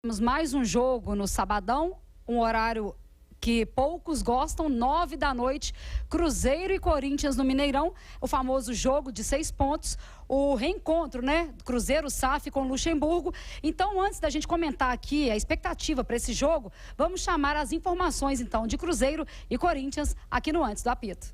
Temos mais um jogo no sabadão, um horário que poucos gostam, 9 da noite, Cruzeiro e Corinthians no Mineirão, o famoso jogo de 6 pontos, o reencontro, né, Cruzeiro SAF com Luxemburgo. Então, antes da gente comentar aqui a expectativa para esse jogo, vamos chamar as informações, então, de Cruzeiro e Corinthians aqui no Antes do Apito.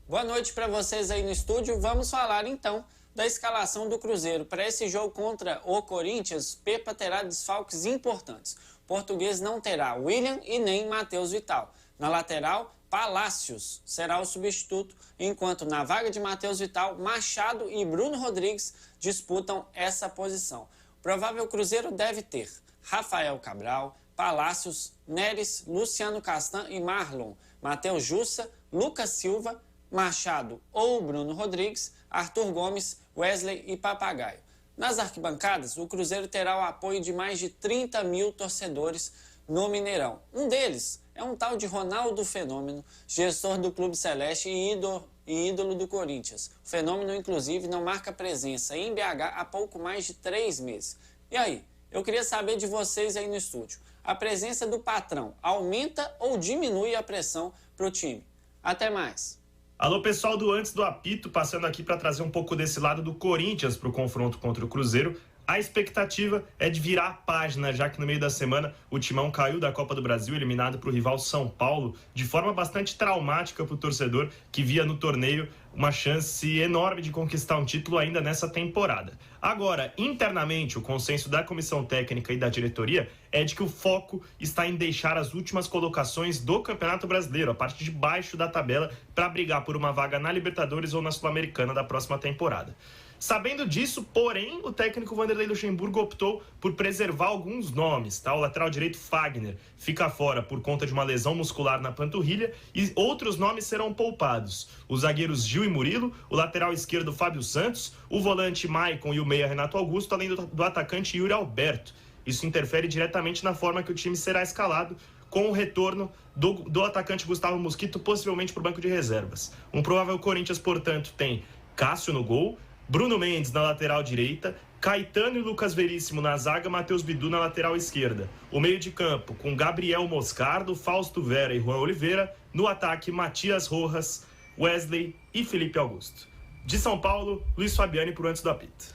Boa noite para vocês aí no estúdio. Vamos falar, então, da escalação do Cruzeiro. Para esse jogo contra o Corinthians, Pepa terá desfalques importantes. O português não terá William e nem Matheus Vital. Na lateral, Palácios será o substituto, enquanto na vaga de Matheus Vital, Machado e Bruno Rodrigues disputam essa posição. O provável Cruzeiro deve ter Rafael Cabral, Palácios, Neres, Luciano Castan e Marlon, Matheus Jussa, Lucas Silva, Machado ou Bruno Rodrigues, Arthur Gomes, Wesley e Papagaio. Nas arquibancadas, o Cruzeiro terá o apoio de mais de 30 mil torcedores no Mineirão. Um deles é um tal de Ronaldo Fenômeno, gestor do Clube Celeste e ídolo do Corinthians. O Fenômeno, inclusive, não marca presença em BH há pouco mais de 3 meses. E aí, eu queria saber de vocês aí no estúdio. A presença do patrão aumenta ou diminui a pressão para o time? Até mais! Alô, pessoal do Antes do Apito, passando aqui para trazer um pouco desse lado do Corinthians para o confronto contra o Cruzeiro. A expectativa é de virar a página, já que no meio da semana o Timão caiu da Copa do Brasil, eliminado para o rival São Paulo, de forma bastante traumática para o torcedor que via no torneio uma chance enorme de conquistar um título ainda nessa temporada. Agora, internamente, o consenso da comissão técnica e da diretoria é de que o foco está em deixar as últimas colocações do Campeonato Brasileiro, a parte de baixo da tabela, para brigar por uma vaga na Libertadores ou na Sul-Americana da próxima temporada. Sabendo disso, porém, o técnico Vanderlei Luxemburgo optou por preservar alguns nomes, tá? O lateral direito Fagner fica fora por conta de uma lesão muscular na panturrilha e outros nomes serão poupados. Os zagueiros Gil e Murilo, o lateral esquerdo Fábio Santos, o volante Maicon e o meia Renato Augusto, além do atacante Yuri Alberto. Isso interfere diretamente na forma que o time será escalado, com o retorno do atacante Gustavo Mosquito, possivelmente para o banco de reservas. Um provável Corinthians, portanto, tem Cássio no gol, Bruno Mendes na lateral direita, Caetano e Lucas Veríssimo na zaga, Matheus Bidu na lateral esquerda. O meio de campo com Gabriel Moscardo, Fausto Vera e Juan Oliveira. No ataque, Matias Rojas, Wesley e Felipe Augusto. De São Paulo, Luiz Fabiani por Antes do Apito.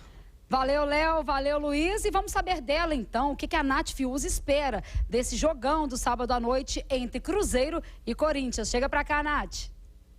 Valeu, Léo, valeu, Luiz. E vamos saber dela, então, o que a Nath Fiuza espera desse jogão do sábado à noite entre Cruzeiro e Corinthians. Chega pra cá, Nath.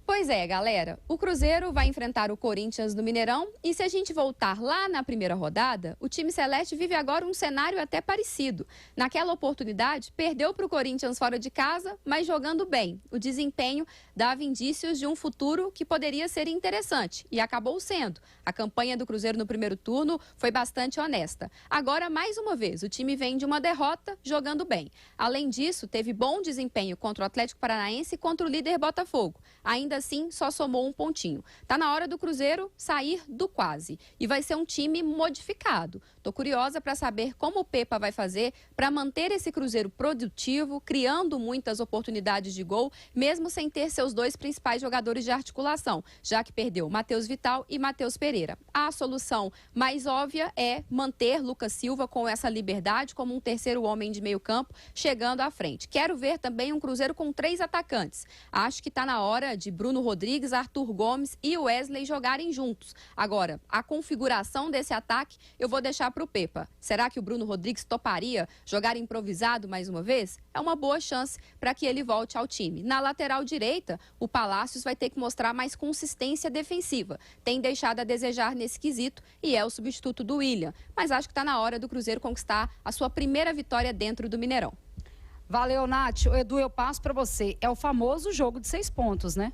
Pois é, galera, o Cruzeiro vai enfrentar o Corinthians no Mineirão e se a gente voltar lá na primeira rodada, o time celeste vive agora um cenário até parecido. Naquela oportunidade, perdeu para o Corinthians fora de casa, mas jogando bem. O desempenho dava indícios de um futuro que poderia ser interessante e acabou sendo. A campanha do Cruzeiro no primeiro turno foi bastante honesta. Agora, mais uma vez, o time vem de uma derrota jogando bem. Além disso, teve bom desempenho contra o Atlético Paranaense e contra o líder Botafogo. Ainda assim, só somou um pontinho. Tá na hora do Cruzeiro sair do quase. E vai ser um time modificado. Tô curiosa para saber como o Pepa vai fazer para manter esse Cruzeiro produtivo, criando muitas oportunidades de gol, mesmo sem ter seus dois principais jogadores de articulação, já que perdeu Matheus Vital e Matheus Pereira. A solução mais óbvia é manter Lucas Silva com essa liberdade como um terceiro homem de meio campo, chegando à frente. Quero ver também um Cruzeiro com 3 atacantes. Acho que está na hora de Bruno Rodrigues, Arthur Gomes e Wesley jogarem juntos. Agora, a configuração desse ataque eu vou deixar para o Pepa. Será que o Bruno Rodrigues toparia jogar improvisado mais uma vez? É uma boa chance para que ele volte ao time. Na lateral direita, o Palácios vai ter que mostrar mais consistência defensiva. Tem deixado a desejar nesse quesito e é o substituto do William. Mas acho que está na hora do Cruzeiro conquistar a sua primeira vitória dentro do Mineirão. Valeu, Nath. Edu, eu passo para você. É o famoso jogo de 6 pontos, né?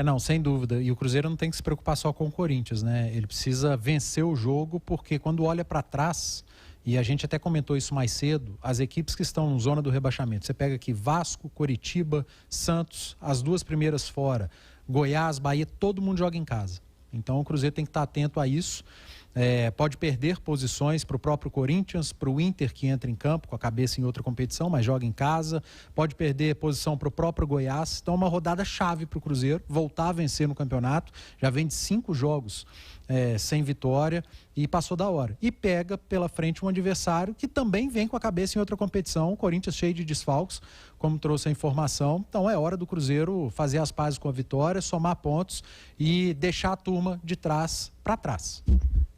Não, sem dúvida. E o Cruzeiro não tem que se preocupar só com o Corinthians, né? Ele precisa vencer o jogo, porque quando olha para trás, e a gente até comentou isso mais cedo, as equipes que estão na zona do rebaixamento, você pega aqui Vasco, Coritiba, Santos, as 2 primeiras fora, Goiás, Bahia, todo mundo joga em casa. Então o Cruzeiro tem que estar atento a isso. Pode perder posições para o próprio Corinthians, para o Inter, que entra em campo com a cabeça em outra competição, mas joga em casa. Pode perder posição para o próprio Goiás. Então, é uma rodada chave para o Cruzeiro voltar a vencer no campeonato. Já vem de 5 jogos sem vitória e passou da hora. E pega pela frente um adversário que também vem com a cabeça em outra competição. O Corinthians cheio de desfalques, como trouxe a informação. Então, é hora do Cruzeiro fazer as pazes com a vitória, somar pontos e deixar a turma de trás para trás.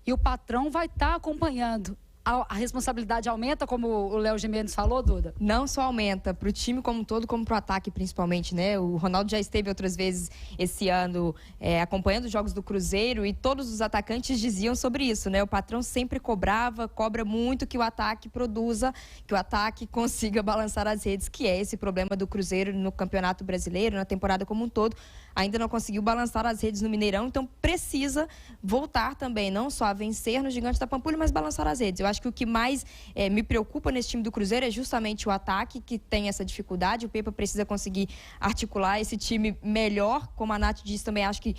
E o patrão vai estar acompanhando. A responsabilidade aumenta, como o Léo Gimenez falou, Duda? Não só aumenta, para o time como um todo, como para o ataque principalmente, né? O Ronaldo já esteve outras vezes esse ano acompanhando os jogos do Cruzeiro e todos os atacantes diziam sobre isso, né? O patrão sempre cobra muito que o ataque produza, que o ataque consiga balançar as redes, que é esse problema do Cruzeiro no Campeonato Brasileiro, na temporada como um todo. Ainda não conseguiu balançar as redes no Mineirão, então precisa voltar também, não só a vencer no Gigante da Pampulha, mas balançar as redes. Eu acho que o que mais me preocupa nesse time do Cruzeiro é justamente o ataque, que tem essa dificuldade. O Pepa precisa conseguir articular esse time melhor, como a Nath disse também, acho que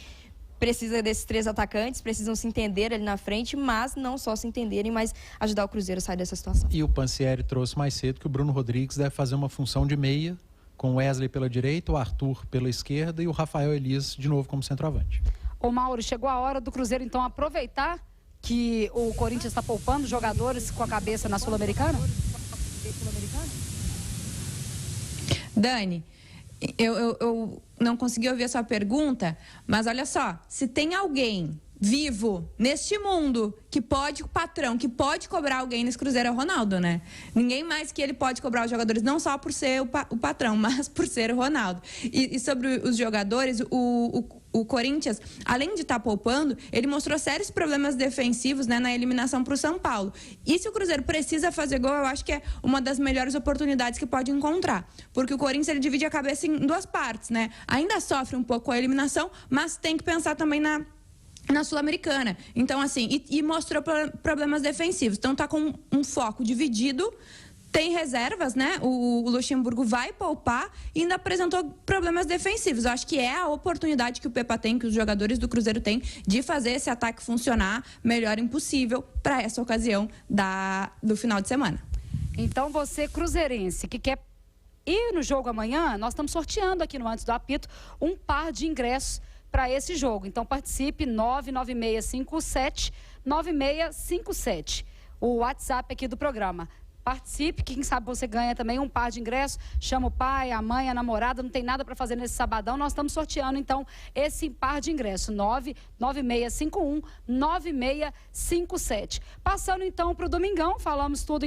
precisa desses 3 atacantes, precisam se entender ali na frente, mas não só se entenderem, mas ajudar o Cruzeiro a sair dessa situação. E o Pansieri trouxe mais cedo que o Bruno Rodrigues deve fazer uma função de meia, com o Wesley pela direita, o Arthur pela esquerda e o Rafael Elias de novo como centroavante. Ô Mauro, chegou a hora do Cruzeiro então aproveitar que o Corinthians está poupando jogadores com a cabeça na Sul-Americana? Dani, eu não consegui ouvir a sua pergunta, mas olha só, se tem alguém vivo neste mundo que pode, o patrão, que pode cobrar alguém nesse Cruzeiro é o Ronaldo, né? Ninguém mais que ele pode cobrar os jogadores, não só por ser o patrão, mas por ser o Ronaldo. E sobre os jogadores, o Corinthians, além de estar poupando, ele mostrou sérios problemas defensivos, né, na eliminação para o São Paulo. E se o Cruzeiro precisa fazer gol, eu acho que é uma das melhores oportunidades que pode encontrar. Porque o Corinthians, ele divide a cabeça em 2 partes, né? Ainda sofre um pouco com a eliminação, mas tem que pensar também na Sul-Americana. Então, assim, e mostrou problemas defensivos. Então, tá com um foco dividido, tem reservas, né? O Luxemburgo vai poupar e ainda apresentou problemas defensivos. Eu acho que é a oportunidade que o Pepa tem, que os jogadores do Cruzeiro têm, de fazer esse ataque funcionar melhor impossível para essa ocasião do final de semana. Então, você, cruzeirense, que quer ir no jogo amanhã, nós estamos sorteando aqui no Antes do Apito um par de ingressos para esse jogo. Então, participe, 99657-9657. O WhatsApp aqui do programa. Participe, quem sabe você ganha também um par de ingressos. Chama o pai, a mãe, a namorada, não tem nada para fazer nesse sabadão. Nós estamos sorteando, então, esse par de ingressos. 99651-9657. Passando, então, para o domingão, falamos tudo em